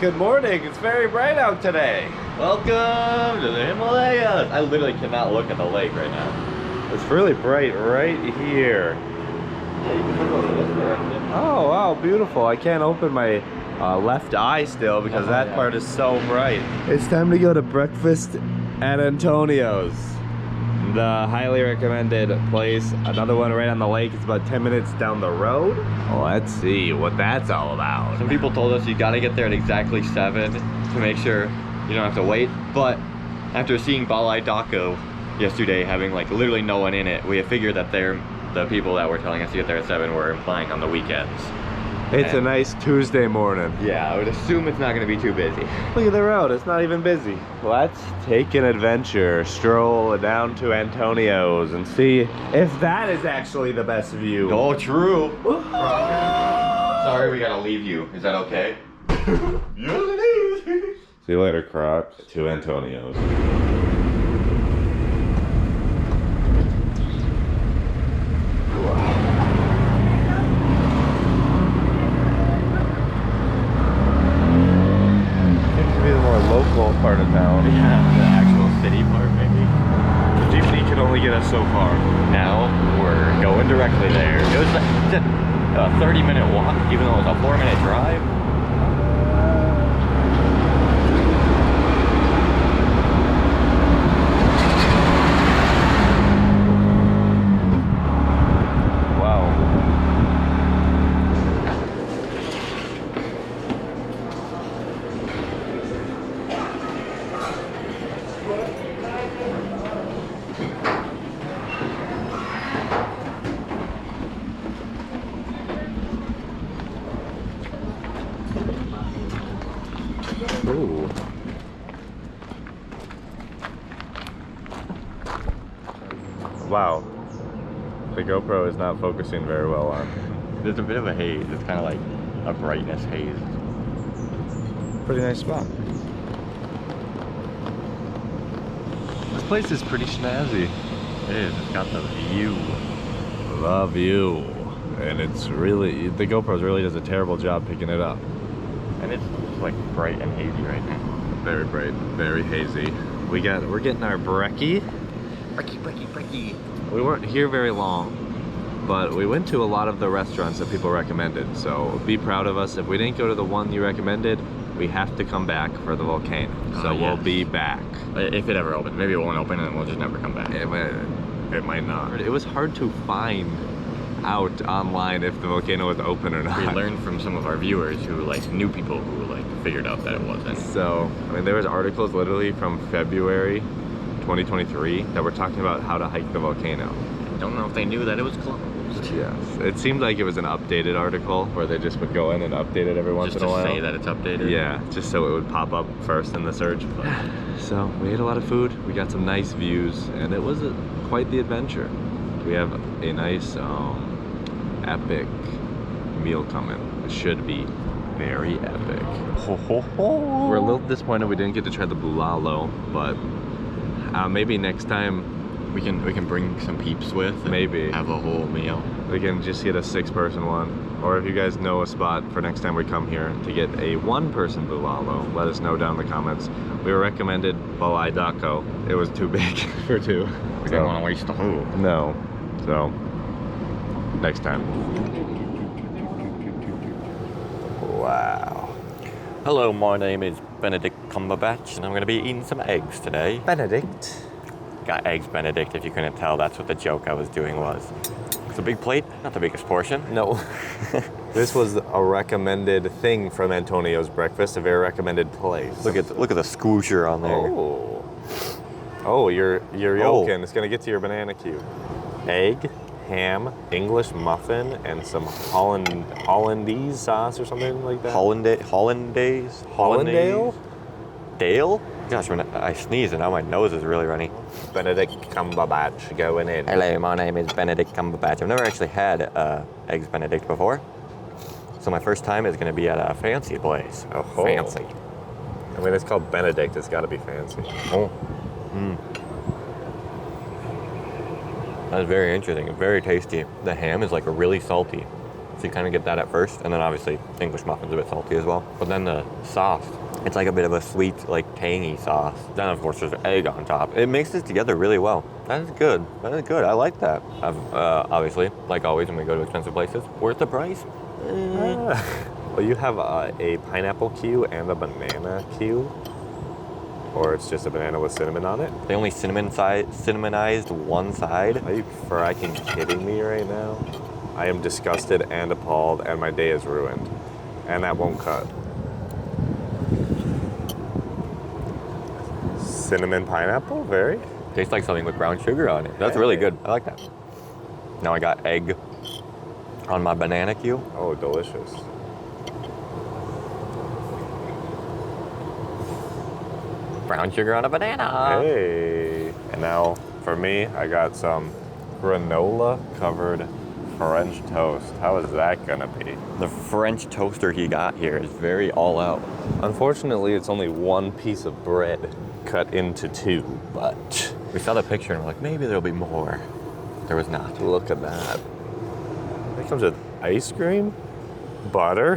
Good morning. It's very bright out today. Welcome to the Himalayas. I literally cannot look at the lake right now. It's really bright right here. Yeah, you can go this direction. Oh, wow, beautiful. I can't open my left eye still because that part is so bright. It's time to go to breakfast at Antonio's. The highly recommended place. Another one right on the lake. It's about 10 minutes down the road. Let's see what that's all about. Some people told us you gotta get there at exactly 7 to make sure you don't have to wait. But after seeing Balai Dako yesterday having like literally no one in it, we have figured that the people that were telling us to get there at 7 were implying on the weekends. It's a nice Tuesday morning. Yeah, I would assume it's not gonna be too busy. Look at the road, it's not even busy. Let's take an adventure, stroll down to Antonio's and see if that is actually the best view. Oh, true. Sorry, we gotta leave you. Is that okay? Yes, it is. See you later, Crocs. To Antonio's. Part of town. Yeah, the actual city part maybe. The jeepney could only get us so far. Now we're going directly there. It was like a 30-minute walk, even though it was a 4-minute drive. Ooh. Wow. The GoPro is not focusing very well on. There's a bit of a haze. It's kind of like a brightness haze. Pretty nice spot. This place is pretty snazzy. It is. It's got the view. The view. And it's really, the GoPro really does a terrible job picking it up. And it's like bright and hazy right now. Very bright, very hazy. We're getting our brekkie. Brekkie. We weren't here very long, but we went to a lot of the restaurants that people recommended. So be proud of us. If we didn't go to the one you recommended, we have to come back for the volcano. So we'll be back. If it ever opens. Maybe it won't open and we'll just never come back. It might not. It was hard to find out online if the volcano was open or not. We learned from some of our viewers who like knew people who like figured out that it wasn't. So, I mean, there was articles literally from February 2023 that were talking about how to hike the volcano. I don't know if they knew that it was closed. Yes, it seemed like it was an updated article where they just would go in and update it every once in a while. Just to say that it's updated? Yeah, just so it would pop up first in the search. But, so we ate a lot of food, we got some nice views, and it was quite the adventure. We have a nice epic meal coming. It should be very epic. We're a little disappointed we didn't get to try the bulalo, but maybe next time we can bring some peeps with. Maybe have a whole meal. We can just get a 6-person one, or if you guys know a spot for next time we come here to get a 1-person bulalo, let us know down in the comments. We were recommended Balai Dako. It was too big for 2. We didn't want to waste the food. No, so next time. Wow. Hello, my name is Benedict Cumberbatch, and I'm going to be eating some eggs today. Benedict. Got eggs Benedict, if you couldn't tell. That's what the joke I was doing was. It's a big plate, not the biggest portion. No. This was a recommended thing from Antonio's breakfast, a very recommended place. Look at the squoosher on there. Oh, you're yolking. It's gonna get to your banana cue. Egg, ham, English muffin, and some Hollandaise sauce or something like that. Hollandaise? Hollandaise? Dale? Gosh, when I sneeze and now my nose is really runny. Benedict Cumberbatch going in. Hello, my name is Benedict Cumberbatch. I've never actually had eggs Benedict before. So my first time is going to be at a fancy place. Oh, fancy. I mean, it's called Benedict. It's got to be fancy. Oh. That's very interesting. Very tasty. The ham is like really salty. So you kind of get that at first, and then obviously English muffin's a bit salty as well. But then the sauce, it's like a bit of a sweet, like tangy sauce. Then of course there's egg on top. It mixes together really well. That is good. That is good. I like that. Obviously, like always when we go to expensive places, worth the price. Well, you have a pineapple cue and a banana cue. Or it's just a banana with cinnamon on it. They only cinnamonized one side. Are you fricking kidding me right now? I am disgusted and appalled, and my day is ruined. And that won't cut. Cinnamon pineapple, very. Tastes like something with brown sugar on it. That's really good. I like that. Now I got egg on my banana cue. Oh, delicious. Brown sugar on a banana. Hey. And now, for me, I got some granola covered French toast. How is that gonna be? The French toaster he got here is very all out. Unfortunately, it's only one piece of bread cut into two, but We saw the picture and we're like, maybe there'll be more. There was not. look at that. It comes with ice cream, butter.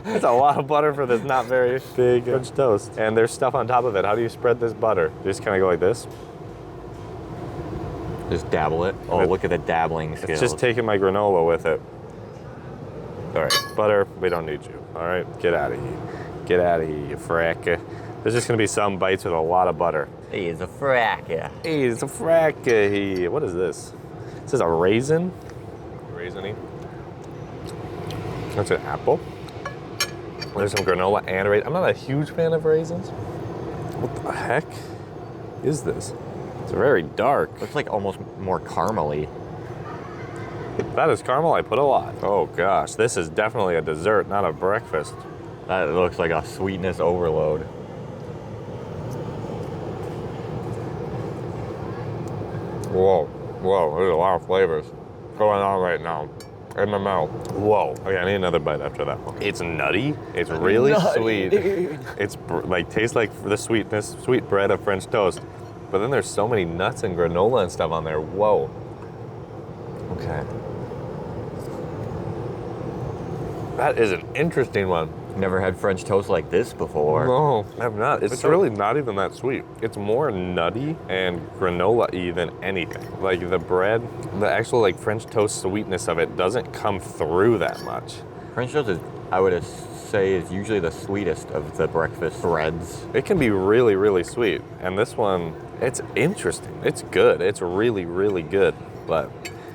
That's a lot of butter for this not very big French toast. And there's stuff on top of it. How do you spread this butter? You just kind of go like this? Just dabble it. Oh, look at the dabbling skills. It's just taking my granola with it. All right, butter, we don't need you. All right, get out of here. Get out of here, you frack. There's just gonna be some bites with a lot of butter. Hey, it's a frack, yeah. Hey, it's a frack here. What is this? This is a raisin? Raisiny. That's an apple. There's some granola and raisin. I'm not a huge fan of raisins. What the heck is this? It's very dark. Looks like almost more caramely. That is caramel. I put a lot. Oh gosh, this is definitely a dessert, not a breakfast. That looks like a sweetness overload. Whoa, whoa, there's a lot of flavors going on right now in my mouth. Whoa. Okay, I need another bite after that one. It's nutty. It's really sweet. It's like tastes like the sweetness, sweet bread of French toast. But then there's so many nuts and granola and stuff on there. Whoa. Okay. That is an interesting one. Never had French toast like this before. No, I have not. It's really not even that sweet. It's more nutty and granola-y than anything. Like the bread, the actual like French toast sweetness of it doesn't come through that much. French toast is, I would say, is usually the sweetest of the breakfast breads. It can be really, really sweet. And this one, it's interesting. It's good. It's really, really good. But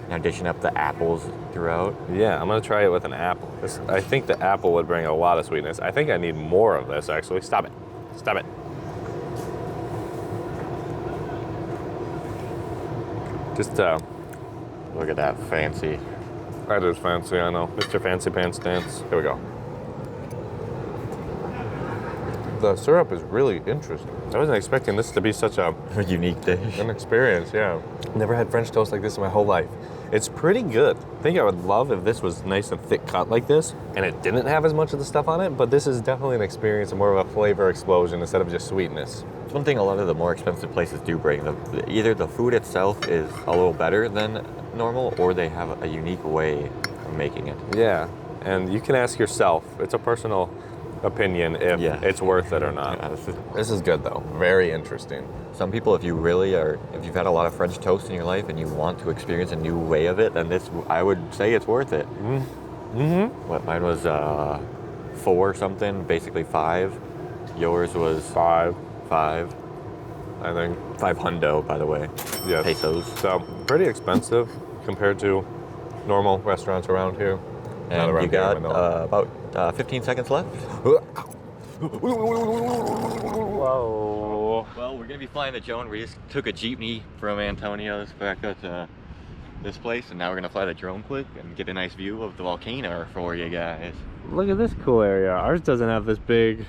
Now dishing up the apples throughout. yeah, I'm gonna try it with an apple. I think the apple would bring a lot of sweetness. I think I need more of this actually. Stop it. Stop it. Just Look at that fancy. that is fancy, I know. Mr. Fancy Pants dance. Here we go. The syrup is really interesting. I wasn't expecting this to be such a unique dish. an experience, yeah. Never had French toast like this in my whole life. It's pretty good. I think I would love if this was nice and thick cut like this, and it didn't have as much of the stuff on it, but this is definitely an experience and more of a flavor explosion instead of just sweetness. It's one thing a lot of the more expensive places do bring. Either the food itself is a little better than normal, or they have a unique way of making it. Yeah, and you can ask yourself, it's a personal opinion if it's worth it or not. Yeah, This is good though, very interesting. some people, if you've had a lot of French toast in your life and you want to experience a new way of it, then this, I would say it's worth it. Mm-hmm. What, mine was 4 something, basically 5. Yours was 5, I think. 5 hundo, by the way. Yes. Pesos. So pretty expensive compared to normal restaurants around here. Not And around you here, got Manila. about 15 seconds left. Whoa. Well, we're gonna be flying to Joan. We just took a jeepney from Antonio's back up to this place, and now we're gonna fly the drone quick and get a nice view of the volcano for you guys. Look at this cool area. Ours doesn't have this big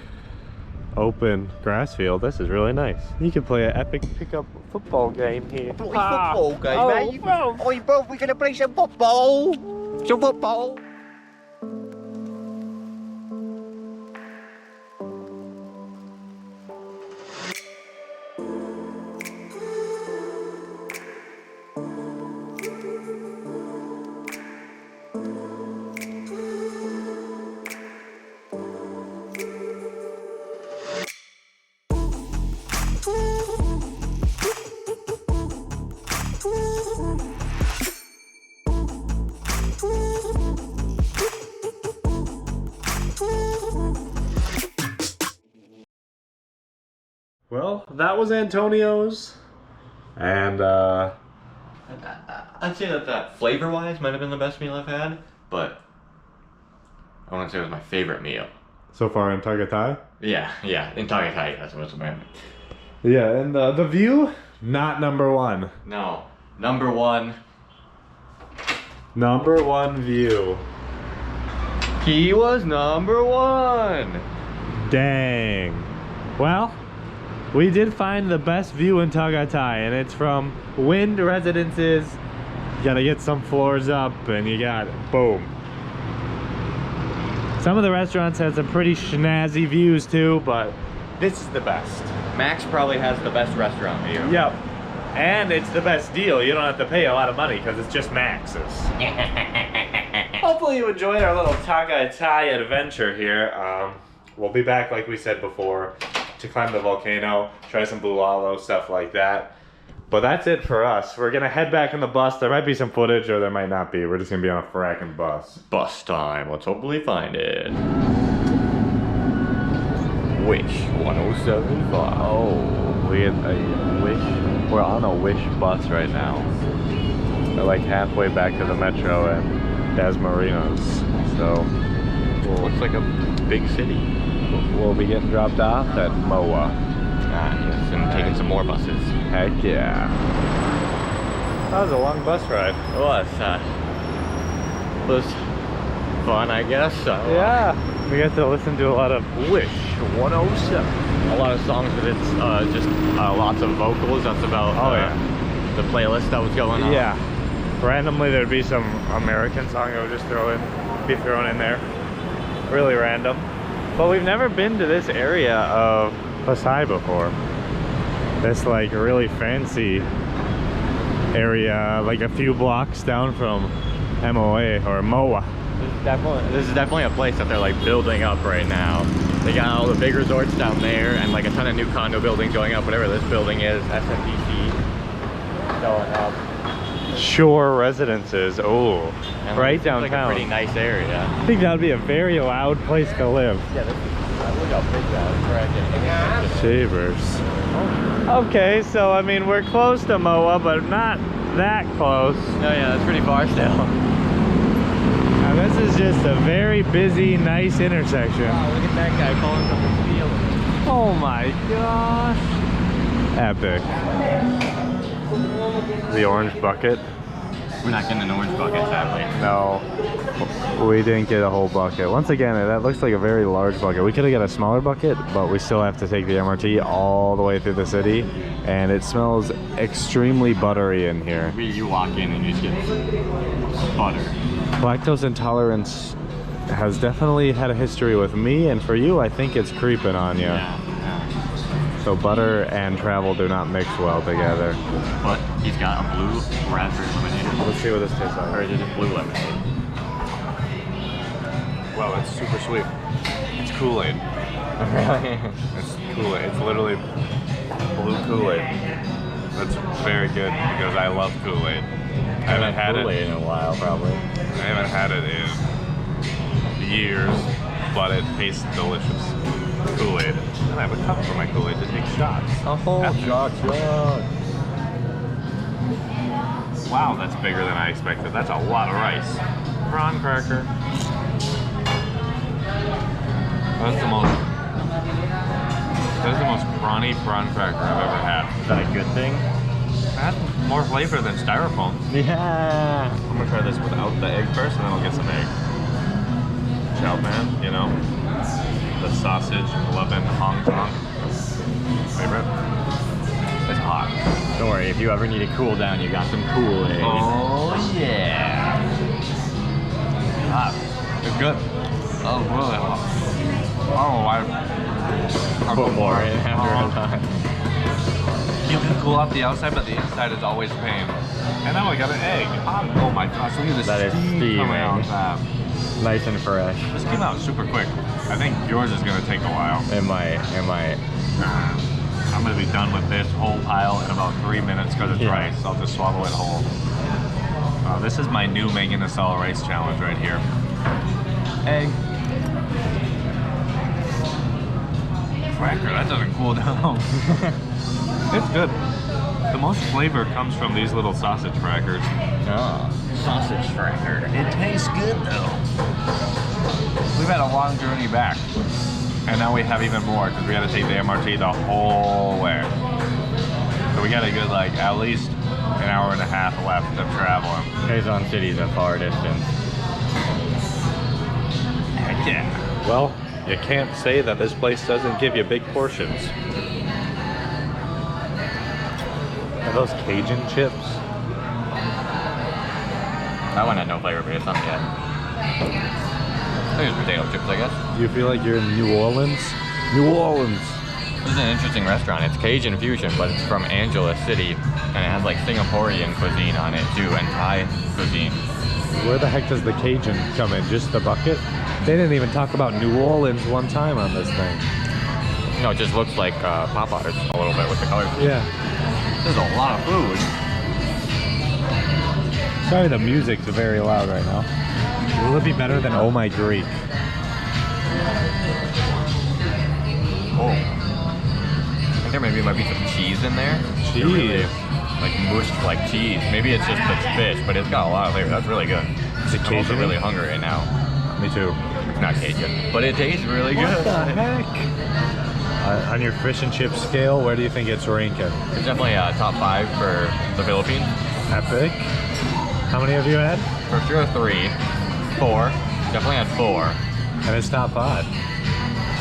open grass field. This is really nice. You can play an epic pickup football game here. Football game, Oh, mate. bro. Oh, bro, we're gonna play some football. Some football. Well, that was Antonio's. And I'd say that flavor-wise might have been the best meal I've had, but I wouldn't say it was my favorite meal. so far in Tagaytay. Yeah, in Tagaytay, that's what it's about. Yeah, and the view, not number one. No, number one. Number one view. He was number one. Dang. Well, we did find the best view in Tagaytay, and it's from Wind Residences. You gotta get some floors up, and you got boom. Some of the restaurants had some pretty snazzy views too, but this is the best. Max probably has the best restaurant view. Yep. And it's the best deal. You don't have to pay a lot of money because it's just Max's. Hopefully you enjoyed our little Tagaytay adventure here. We'll be back, like we said before, to climb the volcano, try some bulalo, stuff like that. But that's it for us. We're gonna head back in the bus. There might be some footage or there might not be. We're just gonna be on a fracking bus. Bus time. Let's hopefully find it. Wish 1075. Oh, we get a Wish. We're on a Wish bus right now. We're like halfway back to the metro and Des Marinos. So Looks like a big city. we'll be getting dropped off at MOA. Ah, yes, and taking some more buses. Heck yeah. That was a long bus ride. It was fun, I guess. So, Yeah. We got to listen to a lot of Wish 107. a lot of songs with it's just lots of vocals. That's about the playlist that was going on. Yeah. Randomly there'd be some American song that would just be thrown in there. Really random. But we've never been to this area of Pasay before. This like really fancy area, like a few blocks down from MOA or MOA. This is definitely a place that they're like building up right now. They got all the big resorts down there and like a ton of new condo buildings going up, whatever this building is, SMBC going up. Shore Residences, oh, And right it seems like a downtown. pretty nice area. I think that would be a very loud place to live. Yeah, look how big that is. Shavers. Okay, so I mean we're close to MOA, but not that close. No, yeah, that's pretty far still. Now this is just a very busy, nice intersection. Wow, look at that guy falling from the field. Oh my gosh. Epic. The orange bucket? We're not getting an orange bucket, sadly. No, we didn't get a whole bucket. Once again, that looks like a very large bucket. We could have got a smaller bucket, but we still have to take the MRT all the way through the city, and it smells extremely buttery in here. You walk in and you just get butter. Lactose intolerance has definitely had a history with me, and for you, I think it's creeping on you. Yeah. So butter and travel do not mix well together. But he's got a blue raspberry lemonade. Let's see what this tastes like. Or is it just blue lemonade? Wow, it's super sweet. It's Kool-Aid. Really? It's Kool-Aid. It's literally blue Kool-Aid. That's very good because I love Kool-Aid. I haven't had it in a while, probably. I haven't had it in years, but it tastes delicious. Kool-Aid. And I have a cup for my Kool-Aid to take shots. A whole shot. Wow, that's bigger than I expected. That's a lot of rice. Prawn cracker. That's the most prawny prawn cracker I've ever had. Is that a good thing? That's more flavor than styrofoam. Yeah. I'm gonna try this without the egg first, and then I'll get some egg. Chow pan, you know, the sausage, 11 Hong Kong. Favorite? It's hot. Don't worry, if you ever need to cool down, you got some Kool-Aid. Oh yeah. Hot. It's good. Oh, really hot. Oh, I Put more in after a time. You can cool off the outside, but the inside is always pain. And now I got an egg. Oh my gosh, look at this That is steam coming out of steaming. that. Nice and fresh. This came out super quick. I think yours is gonna take a while. It might. I'm gonna be done with this whole pile in about 3 minutes because it's rice. I'll just swallow it whole. This is my new Megan Asala rice challenge right here. Egg. cracker. That doesn't cool down. It's good. The most flavor comes from these little sausage crackers. Oh, sausage cracker. It tastes good though. We've had a long journey back. And now we have even more because we had to take the MRT the whole way. So we got a good, like, at least an hour and a half left of traveling. Quezon City's a far distance. Heck yeah. Well, you can't say that this place doesn't give you big portions. Are those Cajun chips? That one had no flavor, but it's not yet. I think it's potato chips, I guess. Do you feel like you're in New Orleans? New Orleans. This is an interesting restaurant. It's Cajun fusion, but it's from Angeles City, and it has like Singaporean cuisine on it too, and Thai cuisine. Where the heck does the Cajun come in? Just the bucket? They didn't even talk about New Orleans one time on this thing. No, it just looks like Popeyes a little bit with the colors. Yeah. There's a lot of food. Sorry, the music's very loud right now. Will it be better than Oh My Greek? Oh. I think there maybe might be some cheese in there. Cheese? Really, like mushed like cheese. Maybe it's just the fish, but it's got a lot of flavor. That's really good. Is it I'm also Cajun? really hungry right now. Me too. It's not Cajun, but it tastes really good. What the heck? On your fish and chip scale, where do you think it's ranking? It's definitely top 5 for the Philippines. Epic. How many have you had? For sure 3, 4. Definitely had 4. And it's top 5.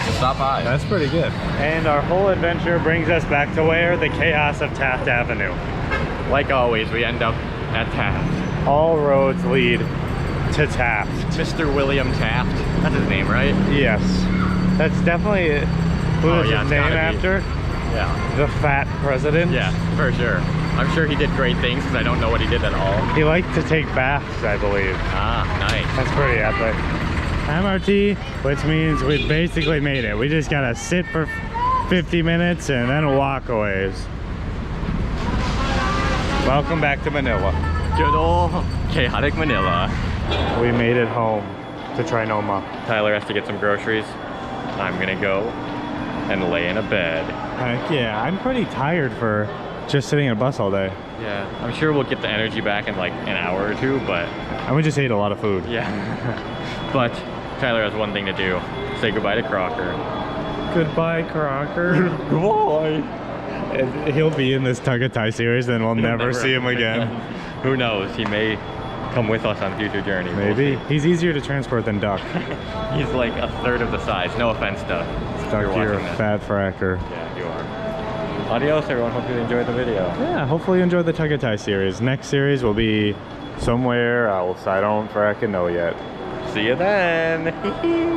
It's top 5. That's pretty good. And our whole adventure brings us back to where? The chaos of Taft Avenue. Like always, we end up at Taft. All roads lead to Taft. Mr. William Taft. That's his name, right? Yes. That's definitely who is yeah, his it's name gotta be. after? Yeah. The fat president? Yeah, for sure. I'm sure he did great things because I don't know what he did at all. He liked to take baths, I believe. Ah, nice. That's pretty epic. MRT, which means we basically made it. We just gotta sit for 50 minutes and then walk a ways. Welcome back to Manila. Good old chaotic Manila. We made it home to Trinoma. Tyler has to get some groceries. I'm gonna go and lay in a bed. Heck yeah, I'm pretty tired for just sitting in a bus all day. Yeah, I'm sure we'll get the energy back in like an hour or two, but And we just ate a lot of food. yeah. But Tyler has one thing to do. Say goodbye to Crocker. Goodbye, Crocker. Goodbye. And he'll be in this Tagaytay series, and we'll never see him again. Who knows? He may come with us on future journeys. We'll Maybe. see. He's easier to transport than Duck. He's like a third of the size. No offense, Duck. Duck, you're a watching this. fat fracker. Yeah, you are. Adios, everyone. Hope you enjoyed the video. Yeah, hopefully you enjoyed the Tagaytay series. Next series will be somewhere else. I don't fracking know yet. See you then.